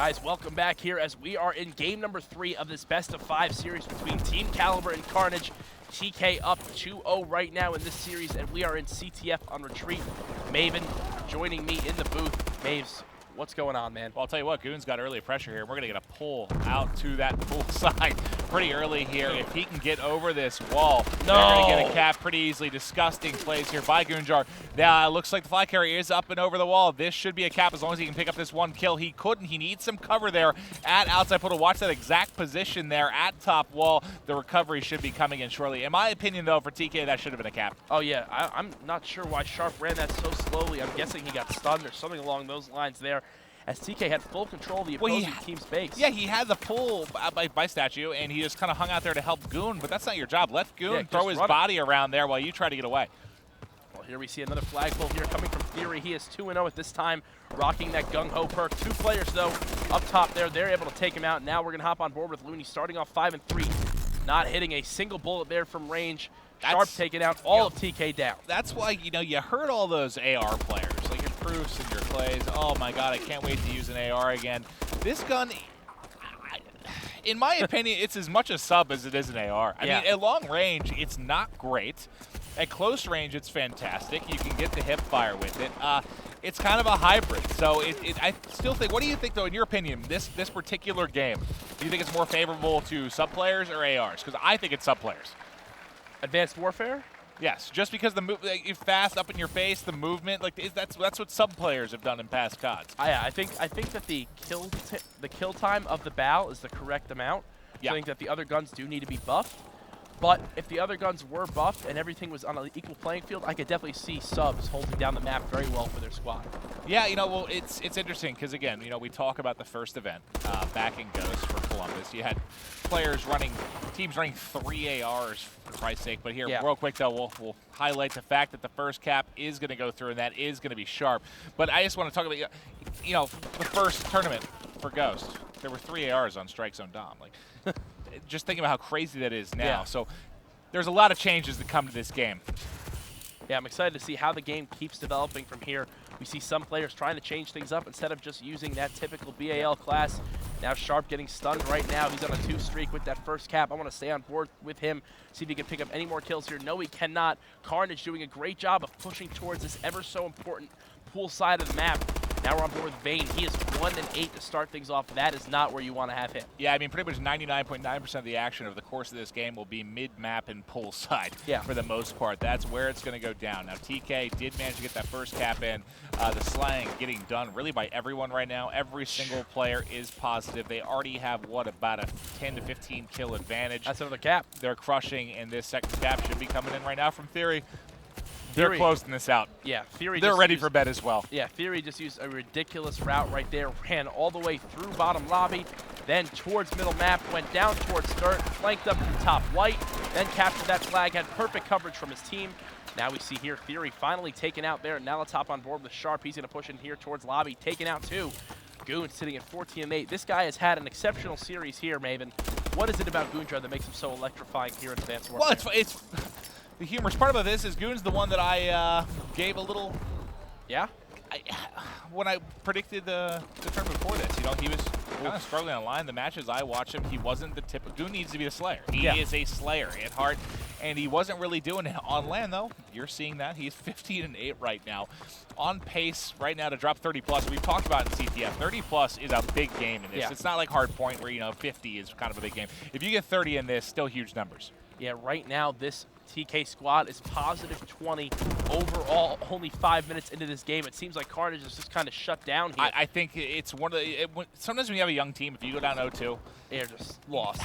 Guys, welcome back here as we are in game number 3 of this best of 5 series between Team Kaliber and Carnage. TK up 2-0 right now in this series, and we are in CTF on retreat. Maven joining me in the booth. Maves, what's going on, man? Well, I'll tell you what, Goon's got early pressure here. We're going to get a pull out to that pool side pretty early here. If he can get over this wall, they're going to get a cap pretty easily. Disgusting plays here by Goonjar. Now, it looks like the fly carrier is up and over the wall. This should be a cap as long as he can pick up this one kill. He couldn't. He needs some cover there at outside portal. Watch that exact position there at top wall. The recovery should be coming in shortly. In my opinion, though, for TK, that should have been a cap. Oh, yeah. I'm not sure why Sharp ran that so slowly. I'm guessing he got stunned or something along those lines there, as TK had full control of the opposing team's base. Yeah, he had the pull by statue, and he just kind of hung out there to help Goon, but that's not your job. Let Goon throw his body around there while you try to get away. Well, here we see another flag pull here coming from Theory. He is 2-0 at this time, rocking that gung-ho perk. 2 players, though, up top there. They're able to take him out. Now we're going to hop on board with Looney, starting off 5-3. Not hitting a single bullet there from range. Sharp taking out all of TK down. That's why, you heard all those AR players, like your Proofs and your Clays. Oh my God, I can't wait to use an AR again. This gun, in my opinion, it's as much a sub as it is an AR. I mean, at long range, it's not great. At close range, it's fantastic. You can get the hip fire with it. It's kind of a hybrid. So I still think, what do you think, though, in your opinion, this particular game, do you think it's more favorable to sub players or ARs? Because I think it's sub players. Advanced Warfare? Yes, just because you're fast, up in your face, the movement, like that's what sub players have done in past CODs. I think that the kill time of the bow is the correct amount. Yeah. I think that the other guns do need to be buffed. But if the other guns were buffed and everything was on an equal playing field, I could definitely see subs holding down the map very well for their squad. Yeah, well, it's interesting because, again, we talk about the first event back in Ghost for Columbus. You had teams running 3 ARs for Christ's sake. But here, real quick, though, we'll highlight the fact that the first cap is going to go through, and that is going to be Sharp. But I just want to talk about, the first tournament for Ghost. There were 3 ARs on Strike Zone Dom. Like, just thinking about how crazy that is now. Yeah. So there's a lot of changes that come to this game. Yeah, I'm excited to see how the game keeps developing from here. We see some players trying to change things up instead of just using that typical BAL class. Now Sharp getting stunned right now. He's on a 2 streak with that first cap. I want to stay on board with him, see if he can pick up any more kills here. No, he cannot. Carnage doing a great job of pushing towards this ever so important pool side of the map. Now we're on board with Vayne. He is 1-8 to start things off. That is not where you want to have him. Yeah, I mean, pretty much 99.9% of the action over the course of this game will be mid-map and pool side for the most part. That's where it's going to go down. Now, TK did manage to get that first cap in. The slang getting done really by everyone right now. Every single player is positive. They already have, about a 10 to 15 kill advantage. That's another cap. They're crushing, and this second cap should be coming in right now from Theory. They're closing this out. Yeah, Theory. They're ready for bed as well. Yeah, Theory just used a ridiculous route right there. Ran all the way through bottom lobby, then towards middle map, went down towards dirt, flanked up from top white, then captured that flag, had perfect coverage from his team. Now we see here Theory finally taken out there. Now let's hop on board with Sharp. He's going to push in here towards lobby, taken out too. Goon sitting at 14-8. This guy has had an exceptional series here, Maven. What is it about Goonjar that makes him so electrifying here in Advanced Warfare? Well, it's the humorous part about this is Goon's the one that I gave a little. Yeah? When I predicted the tournament before this, he was kind of struggling on line. The matches I watched him, he wasn't the typical. Goon needs to be a Slayer. He is a Slayer at heart, and he wasn't really doing it on land, though. You're seeing that. He's 15-8 right now. On pace right now to drop 30+. We've talked about it in CTF. 30+ is a big game in this. It's not like Hardpoint where, 50 is kind of a big game. If you get 30 in this, still huge numbers. Yeah, right now this TK squad is positive 20 overall. Only 5 minutes into this game, it seems like Carnage is just kind of shut down here. I think it's one of the. Sometimes when you have a young team, if you go down 0-2, they're just lost.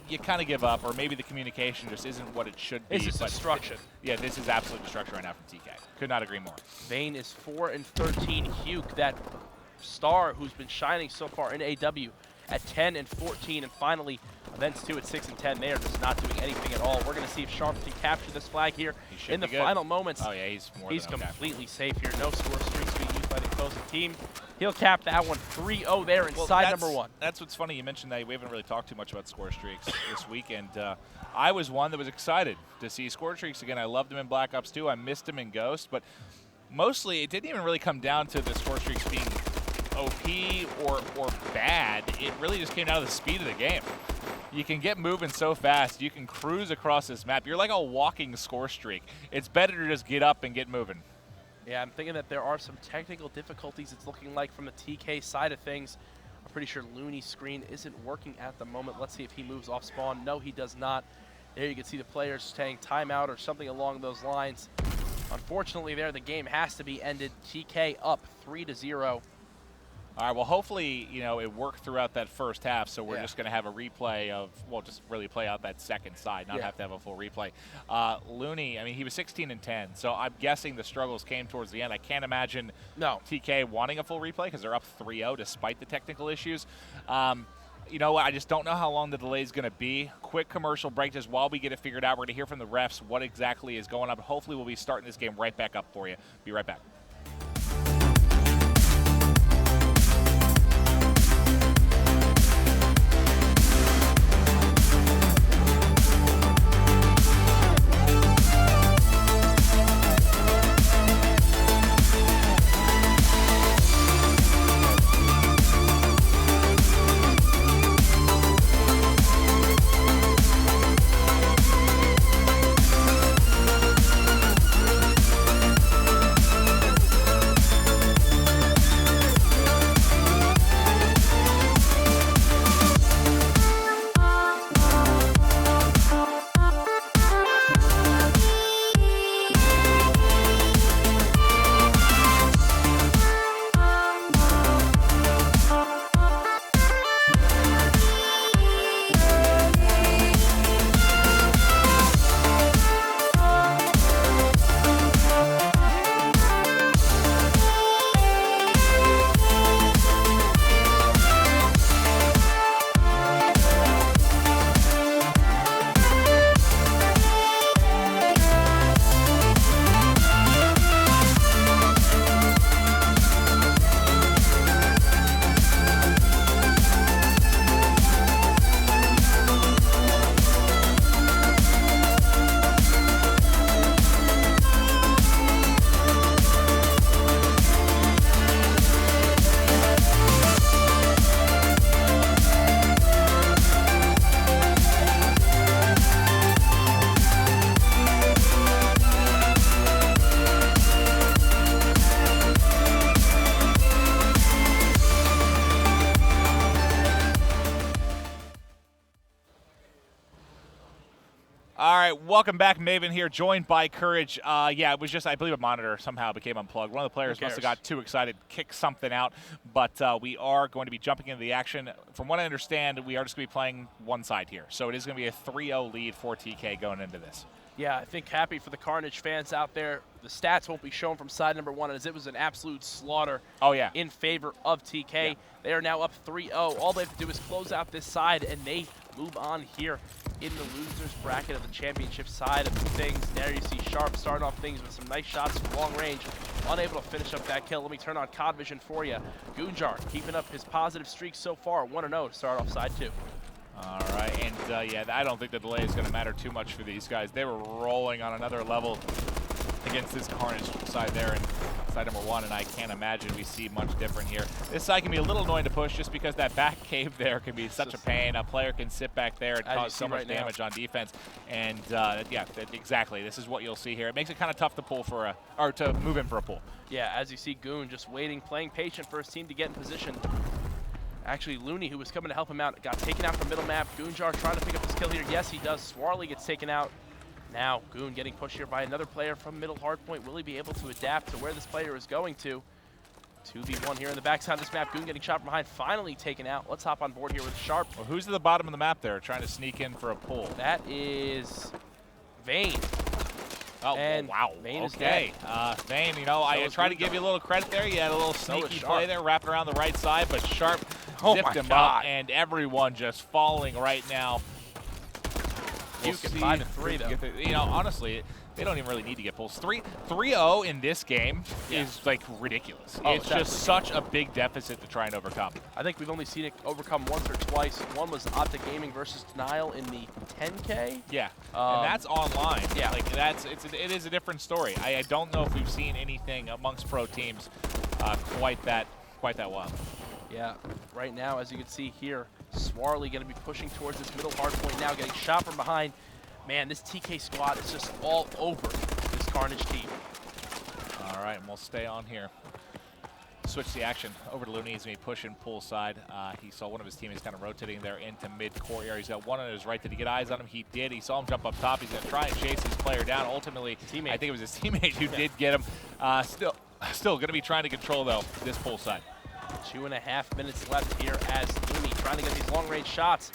You kind of give up, or maybe the communication just isn't what it should be. This is destruction. Yeah, this is absolute destruction right now from TK. Could not agree more. Vayne is 4-13. Huke, that star who's been shining so far in AW, at 10-14, and finally Events 2 at 6-10. They are just not doing anything at all. We're going to see if Sharp can capture this flag here in the final moments. Oh yeah, he's completely safe here. No score streaks being used by the opposing team. He'll cap that one 3-0 there inside number 1. That's what's funny. You mentioned that we haven't really talked too much about score streaks this weekend. I was one that was excited to see score streaks again. I loved him in Black Ops 2. I missed him in Ghost, but mostly it didn't even really come down to the score streaks being OP or bad. It really just came down to the speed of the game. You can get moving so fast. You can cruise across this map. You're like a walking score streak. It's better to just get up and get moving. Yeah, I'm thinking that there are some technical difficulties, it's looking like, from the TK side of things. I'm pretty sure Looney's screen isn't working at the moment. Let's see if he moves off spawn. No, he does not. There you can see the players saying timeout or something along those lines. Unfortunately there, the game has to be ended. TK up 3-0. All right, well, hopefully, you know, it worked throughout that first half, so we're just going to have a replay of, well, just really play out that second side, not have to have a full replay. Looney, I mean, he was 16-10, so I'm guessing the struggles came towards the end. I can't imagine TK wanting a full replay because they're up 3-0 despite the technical issues. You know, I just don't know how long the delay is going to be. Quick commercial break just while we get it figured out. We're going to hear from the refs what exactly is going on, but hopefully we'll be starting this game right back up for you. Be right back. All right, welcome back. Maven here, joined by Courage. Yeah, it was just, I believe a monitor somehow became unplugged. One of the players must have got too excited, kicked something out, but we are going to be jumping into the action. From what I understand, we are just going to be playing one side here. So it is going to be a 3-0 lead for TK going into this. Yeah, I think happy for the Carnage fans out there. The stats won't be shown from side number one, as it was an absolute slaughter in favor of TK. Yeah. They are now up 3-0. All they have to do is close out this side, and they move on here in the losers bracket of the championship side of things. There you see Sharp starting off things with some nice shots from long range. Unable to finish up that kill. Let me turn on COD Vision for you. Goonjar keeping up his positive streak so far, 1-0 to start off side two. All right, and yeah, I don't think the delay is going to matter too much for these guys. They were rolling on another level against this Carnage side there in side number one, and I can't imagine we see much different here. This side can be a little annoying to push just because that back cave there can be such a pain. A player can sit back there and cause so much damage on defense, and yeah, exactly. This is what you'll see here. It makes it kind of tough to pull for a, or to move in for a pull. Yeah, as you see Goon just waiting, playing patient for his team to get in position. Actually, Looney, who was coming to help him out, got taken out from middle map. Goonjar trying to pick up his kill here. Yes, he does. Swarley gets taken out. Now, Goon getting pushed here by another player from middle hardpoint. Will he be able to adapt to where this player is going to? 2v1 here in the backside of this map. Goon getting shot from behind, finally taken out. Let's hop on board here with Sharp. Well, who's at the bottom of the map there trying to sneak in for a pull? That is Vayne. Oh, and wow. Vayne is okay. Vayne, you know, I tried to give you a little credit there. You had a little sneaky play there, wrapping around the right side, but Sharp zipped him up, and everyone just falling right now. We'll see 5-3, though. You know, honestly, they don't even really need to get pulls. 3-0 in this game is, like, ridiculous. It's just such a big deficit to try and overcome. I think we've only seen it overcome once or twice. One was Optic Gaming versus Denial in the 10K. Yeah, and that's online. Yeah, like it is a different story. I don't know if we've seen anything amongst pro teams quite that wild. Yeah, right now, as you can see here, Swarly going to be pushing towards this middle hard point now, getting shot from behind. Man, this TK squad is just all over this Carnage team. All right, and we'll stay on here. Switch the action over to Looney as he push and pull side. He saw one of his teammates kind of rotating there into mid-court area. He's got one on his right. Did he get eyes on him? He did. He saw him jump up top. He's going to try and chase his player down. Ultimately, I think it was his teammate who did get him. Still going to be trying to control, though, this pull side. 2.5 minutes left here as Looney trying to get these long-range shots.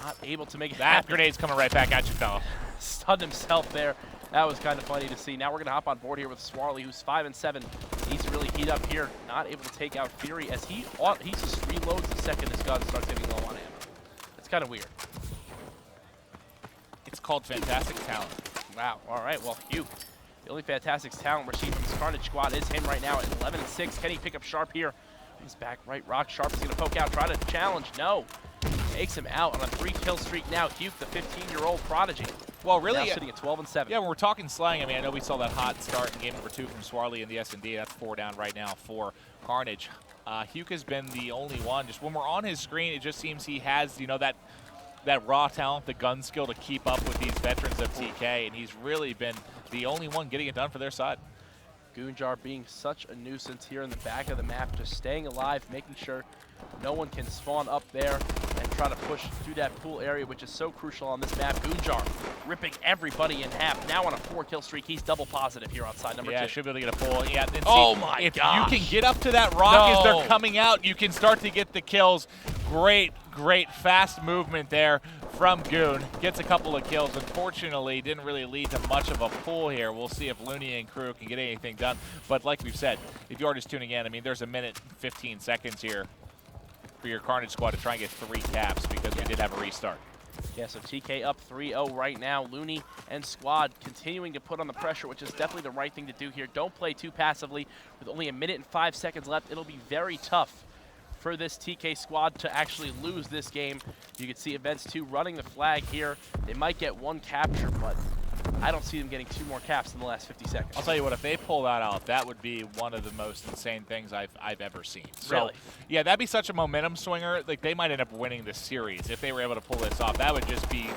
Not able to make it That happen. grenade's coming right back at you, fella. Stunned himself there. That was kind of funny to see. Now we're going to hop on board here with Swarly, who's 5 and 7. Needs to really heat up here. Not able to take out Fury as he just reloads the second his gun starts getting low on ammo. It's kind of weird. It's called fantastic talent. Wow. All right. Well, Hugh, the only fantastic talent we're seeing from this Carnage squad is him right now at 11 and 6. Can he pick up Sharp here? He's back right. Rock Sharp is going to poke out, try to challenge. No. Takes him out on a 3-kill streak now. Hugh, the 15-year-old prodigy. Well, really, now sitting at 12 and 7. Yeah, when we're talking slang, I mean, I know we saw that hot start in game number 2 from Swarly in the S&D. That's 4 down right now for Carnage. Hugh has been the only one. Just when we're on his screen, it just seems he has, you know, that raw talent, the gun skill to keep up with these veterans of TK, and he's really been the only one getting it done for their side. Goonjar being such a nuisance here in the back of the map, just staying alive, making sure no one can spawn up there and try to push through that pool area, which is so crucial on this map. Goonjar ripping everybody in half. Now on a 4-kill streak, he's double positive here on side number 2. Yeah, should be able to get a pull. Yeah, then oh see, my if gosh. you can get up to that rock as they're coming out, you can start to get the kills. Great fast movement there from Goon. Gets a couple of kills. Unfortunately, didn't really lead to much of a pull here. We'll see if Looney and crew can get anything done. But like we've said, if you are just tuning in, I mean, there's a minute 15 seconds here for your Carnage squad to try and get 3 caps because we did have a restart. Yeah, so TK up 3-0 right now. Looney and squad continuing to put on the pressure, which is definitely the right thing to do here. Don't play too passively. With only a minute and 5 seconds left, it'll be very tough for this TK squad to actually lose this game. You can see Events 2 running the flag here. They might get 1 capture, but I don't see them getting 2 more caps in the last 50 seconds. I'll tell you what, if they pull that out, that would be one of the most insane things I've ever seen. So, really? Yeah, that'd be such a momentum swinger. Like, they might end up winning this series if they were able to pull this off. That would just be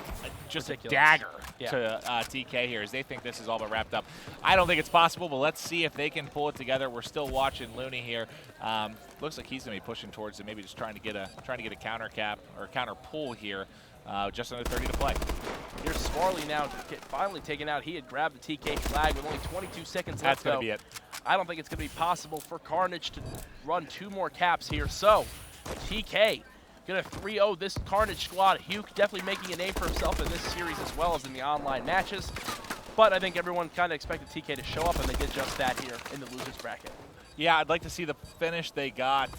just a dagger to TK here as they think this is all but wrapped up. I don't think it's possible, but let's see if they can pull it together. We're still watching Looney here. Looks like he's going to be pushing towards it, maybe just trying to get a counter cap or counter pull here. Just under 30 to play. Here's Swarly now finally taken out. He had grabbed the TK flag with only 22 seconds left. That's going to be it. I don't think it's going to be possible for Carnage to run 2 more caps here. So TK going to 3-0 this Carnage squad. Hugh definitely making a name for himself in this series as well as in the online matches. But I think everyone kind of expected TK to show up, and they did just that here in the losers bracket. Yeah, I'd like to see the finish they got.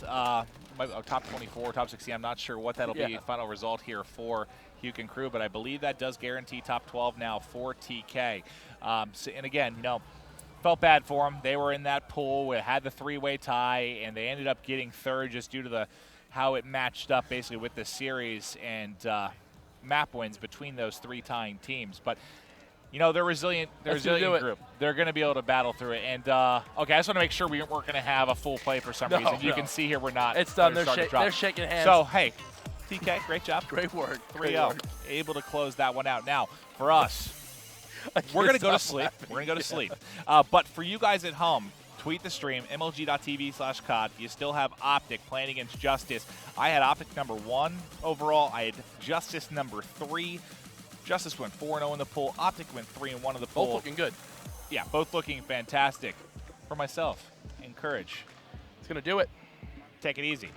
Top 24, top 16. I'm not sure what that'll be final result here for Hugh and crew, but I believe that does guarantee top 12 now for TK. And again, you know, felt bad for them. They were in that pool, it had the 3-way tie, and they ended up getting third just due to how it matched up basically with the series and map wins between those 3 tying teams. But you know, they're resilient. They're a resilient group. They're going to be able to battle through it. And, okay, I just want to make sure we weren't going to have a full play for some reason. You can see here we're not. It's done. They're shaking hands. So, hey, TK, great job. Great work. 3-0. Able to close that one out. Now, for us, we're going to go to sleep. We're going to go to sleep. But for you guys at home, tweet the stream, mlg.tv/COD. You still have Optic playing against Justice. I had Optic number 1 overall. I had Justice number 3. Justice went 4-0 in the pool. Optic went 3-1 in the pool. Both looking good. Yeah, both looking fantastic. For myself, encourage. It's going to do it. Take it easy.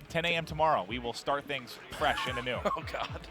10 a.m. tomorrow, we will start things fresh and anew. Oh, God.